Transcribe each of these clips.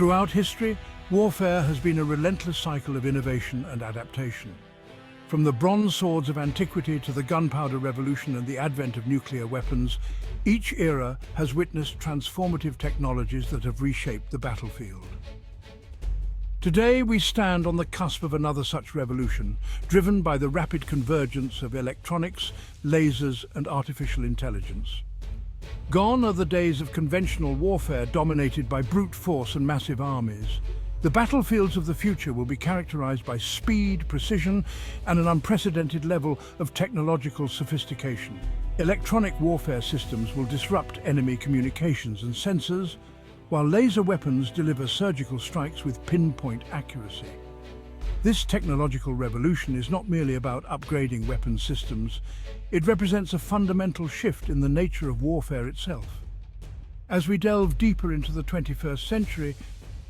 Throughout history, warfare has been a relentless cycle of innovation and adaptation. From the bronze swords of antiquity to the gunpowder revolution and the advent of nuclear weapons, each era has witnessed transformative technologies that have reshaped the battlefield. Today, we stand on the cusp of another such revolution, driven by the rapid convergence of electronics, lasers, and artificial intelligence. Gone are the days of conventional warfare dominated by brute force and massive armies. The battlefields of the future will be characterized by speed, precision, and an unprecedented level of technological sophistication. Electronic warfare systems will disrupt enemy communications and sensors, while laser weapons deliver surgical strikes with pinpoint accuracy. This technological revolution is not merely about upgrading weapon systems, it represents a fundamental shift in the nature of warfare itself. As we delve deeper into the 21st century,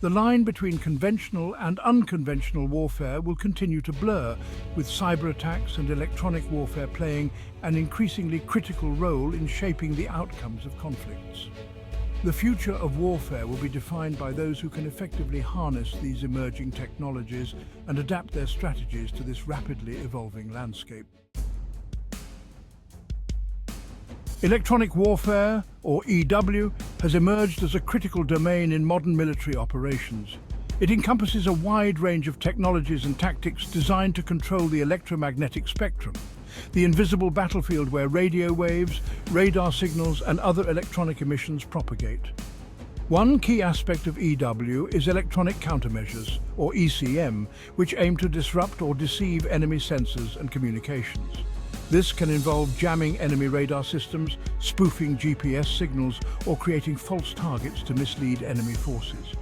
the line between conventional and unconventional warfare will continue to blur, with cyber attacks and electronic warfare playing an increasingly critical role in shaping the outcomes of conflicts. The future of warfare will be defined by those who can effectively harness these emerging technologies and adapt their strategies to this rapidly evolving landscape. Electronic warfare, or EW, has emerged as a critical domain in modern military operations. It encompasses a wide range of technologies and tactics designed to control the electromagnetic spectrum, the invisible battlefield where radio waves, radar signals, and other electronic emissions propagate. One key aspect of EW is electronic countermeasures, or ECM, which aim to disrupt or deceive enemy sensors and communications. This can involve jamming enemy radar systems, spoofing GPS signals, or creating false targets to mislead enemy forces.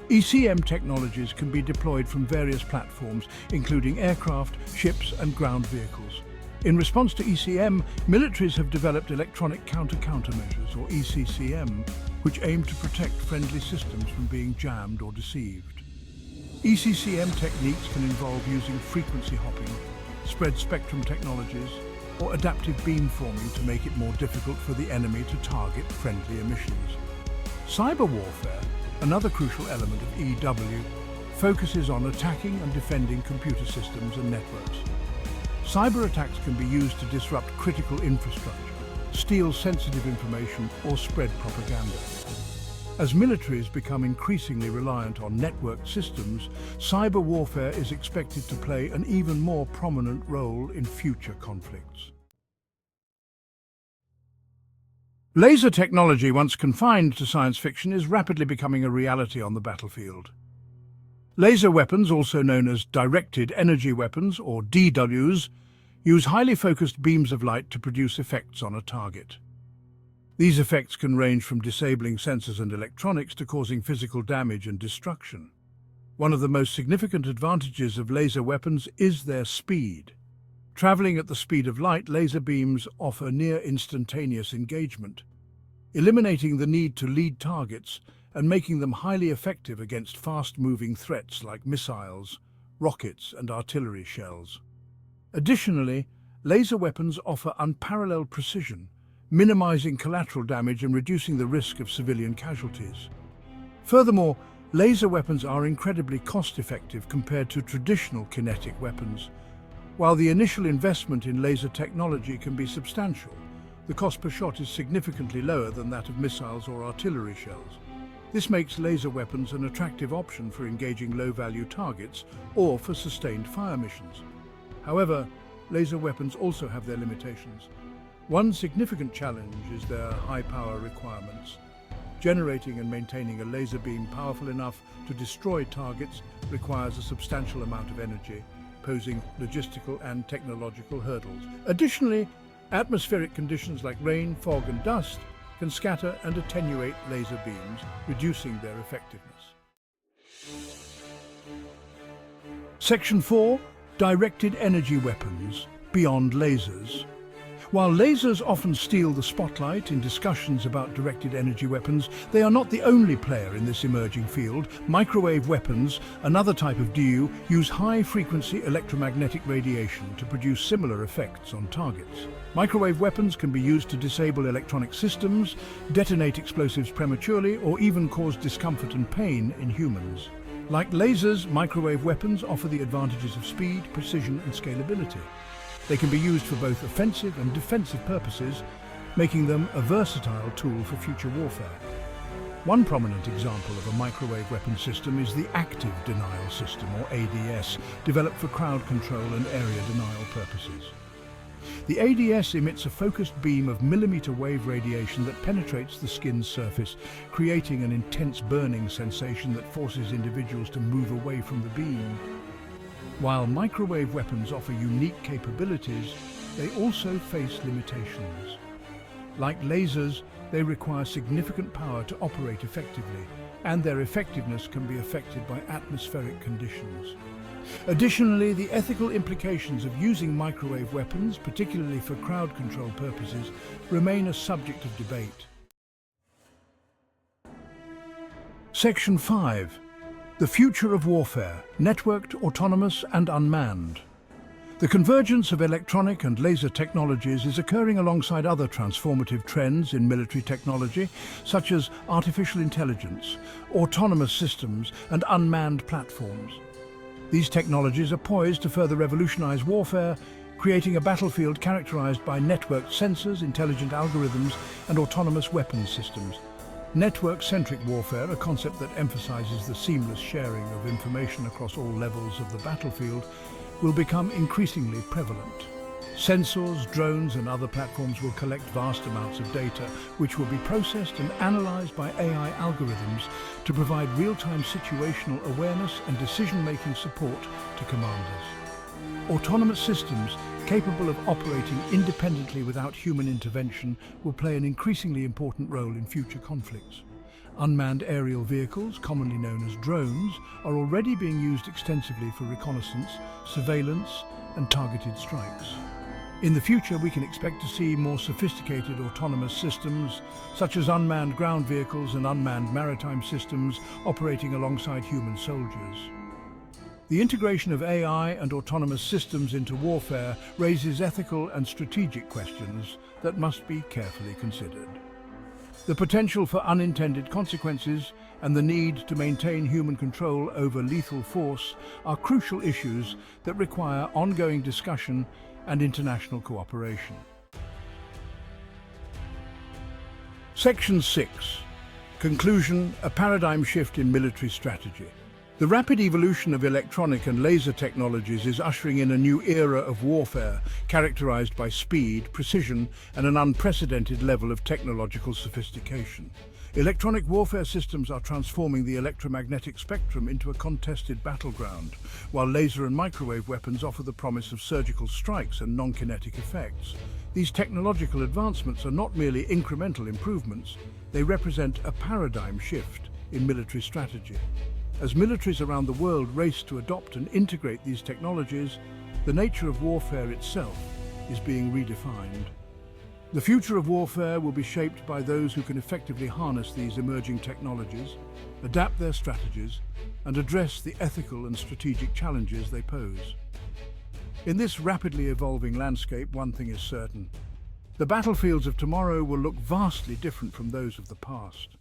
ECM technologies can be deployed from various platforms, including aircraft, ships, and ground vehicles. In response to ECM, militaries have developed electronic counter-countermeasures, or ECCM, which aim to protect friendly systems from being jammed or deceived. ECCM techniques can involve using frequency hopping, spread spectrum technologies, or adaptive beamforming to make it more difficult for the enemy to target friendly emissions. Cyber warfare, another crucial element of EW, focuses on attacking and defending computer systems and networks. Cyber attacks can be used to disrupt critical infrastructure, steal sensitive information, or spread propaganda. As militaries become increasingly reliant on networked systems, cyber warfare is expected to play an even more prominent role in future conflicts. Laser technology, once confined to science fiction, is rapidly becoming a reality on the battlefield. Laser weapons, also known as directed energy weapons, or DWs, use highly focused beams of light to produce effects on a target. These effects can range from disabling sensors and electronics to causing physical damage and destruction. One of the most significant advantages of laser weapons is their speed. Traveling at the speed of light, laser beams offer near instantaneous engagement, eliminating the need to lead targets and making them highly effective against fast-moving threats like missiles, rockets, and artillery shells. Additionally, laser weapons offer unparalleled precision, minimizing collateral damage and reducing the risk of civilian casualties. Furthermore, laser weapons are incredibly cost-effective compared to traditional kinetic weapons. While the initial investment in laser technology can be substantial, the cost per shot is significantly lower than that of missiles or artillery shells. This makes laser weapons an attractive option for engaging low-value targets or for sustained fire missions. However, laser weapons also have their limitations. One significant challenge is their high power requirements. Generating and maintaining a laser beam powerful enough to destroy targets requires a substantial amount of energy, posing logistical and technological hurdles. Additionally, atmospheric conditions like rain, fog, and dust can scatter and attenuate laser beams, reducing their effectiveness. Section 4. Directed energy weapons beyond lasers. While lasers often steal the spotlight in discussions about directed energy weapons, they are not the only player in this emerging field. Microwave weapons, another type of DU, use high-frequency electromagnetic radiation to produce similar effects on targets. Microwave weapons can be used to disable electronic systems, detonate explosives prematurely, or even cause discomfort and pain in humans. Like lasers, microwave weapons offer the advantages of speed, precision, and scalability. They can be used for both offensive and defensive purposes, making them a versatile tool for future warfare. One prominent example of a microwave weapon system is the Active Denial System, or ADS, developed for crowd control and area denial purposes. The ADS emits a focused beam of millimeter wave radiation that penetrates the skin's surface, creating an intense burning sensation that forces individuals to move away from the beam. While microwave weapons offer unique capabilities, they also face limitations. Like lasers, they require significant power to operate effectively, and their effectiveness can be affected by atmospheric conditions. Additionally, the ethical implications of using microwave weapons, particularly for crowd control purposes, remain a subject of debate. Section 5. The future of warfare, networked, autonomous and unmanned. The convergence of electronic and laser technologies is occurring alongside other transformative trends in military technology, such as artificial intelligence, autonomous systems and unmanned platforms. These technologies are poised to further revolutionize warfare, creating a battlefield characterized by networked sensors, intelligent algorithms and autonomous weapons systems. Network-centric warfare, a concept that emphasizes the seamless sharing of information across all levels of the battlefield, will become increasingly prevalent. Sensors, drones and other platforms will collect vast amounts of data, which will be processed and analyzed by AI algorithms to provide real-time situational awareness and decision-making support to commanders. Autonomous systems capable of operating independently without human intervention will play an increasingly important role in future conflicts. Unmanned aerial vehicles, commonly known as drones, are already being used extensively for reconnaissance, surveillance, and targeted strikes. In the future, we can expect to see more sophisticated autonomous systems, such as unmanned ground vehicles and unmanned maritime systems operating alongside human soldiers. The integration of AI and autonomous systems into warfare raises ethical and strategic questions that must be carefully considered. The potential for unintended consequences and the need to maintain human control over lethal force are crucial issues that require ongoing discussion and international cooperation. Section 6. Conclusion: a paradigm shift in military strategy. The rapid evolution of electronic and laser technologies is ushering in a new era of warfare, characterized by speed, precision, and an unprecedented level of technological sophistication. Electronic warfare systems are transforming the electromagnetic spectrum into a contested battleground, while laser and microwave weapons offer the promise of surgical strikes and non-kinetic effects. These technological advancements are not merely incremental improvements, they represent a paradigm shift in military strategy. As militaries around the world race to adopt and integrate these technologies, the nature of warfare itself is being redefined. The future of warfare will be shaped by those who can effectively harness these emerging technologies, adapt their strategies, and address the ethical and strategic challenges they pose. In this rapidly evolving landscape, one thing is certain: the battlefields of tomorrow will look vastly different from those of the past.